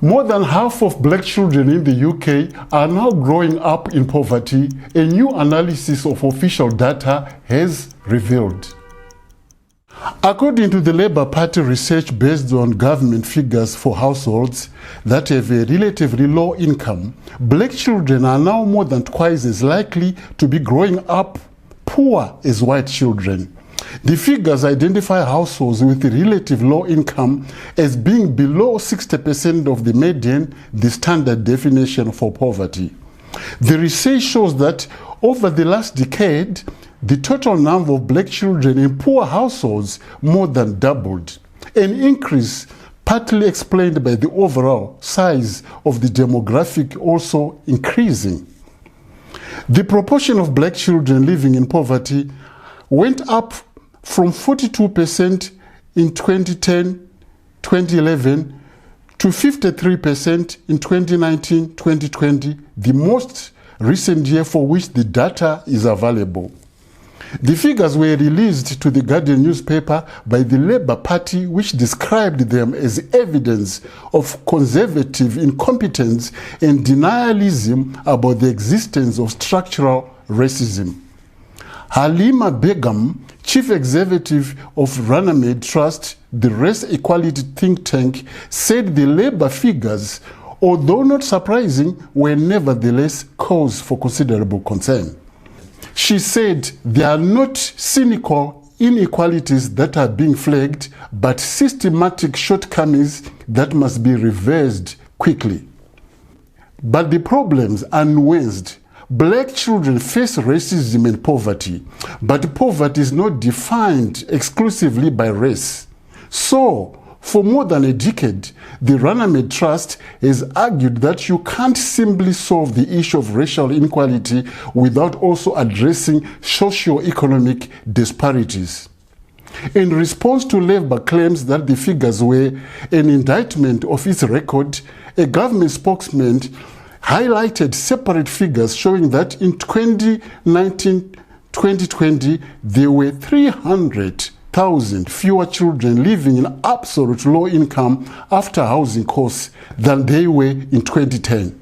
More than half of black children in the UK are now growing up in poverty, a new analysis of official data has revealed. According to the Labour Party research based on government figures for households that have a relatively low income, black children are now more than twice as likely to be growing up poor as white children. The figures identify households with a relative low income as being below 60% of the median, the standard definition for poverty. The research shows that over the last decade, the total number of black children in poor households more than doubled, an increase partly explained by the overall size of the demographic also increasing. The proportion of black children living in poverty went up from 42% in 2010-2011 to 53% in 2019-2020, the most recent year for which the data is available. The figures were released to the Guardian newspaper by the Labour Party, which described them as evidence of conservative incompetence and denialism about the existence of structural racism. Halima Begum, Chief Executive of Runnymede Trust, the race equality think tank, said the Labour figures, although not surprising, were nevertheless cause for considerable concern. She said there are not cynical inequalities that are being flagged, but systematic shortcomings that must be reversed quickly. But the problems are nuanced. Black children face racism and poverty, but poverty is not defined exclusively by race. So, for more than a decade, the Runnymede Trust has argued that you can't simply solve the issue of racial inequality without also addressing socio-economic disparities. In response to Labour claims that the figures were an indictment of its record, a government spokesman highlighted separate figures showing that in 2019-2020 there were 300,000 fewer children living in absolute low income after housing costs than they were in 2010.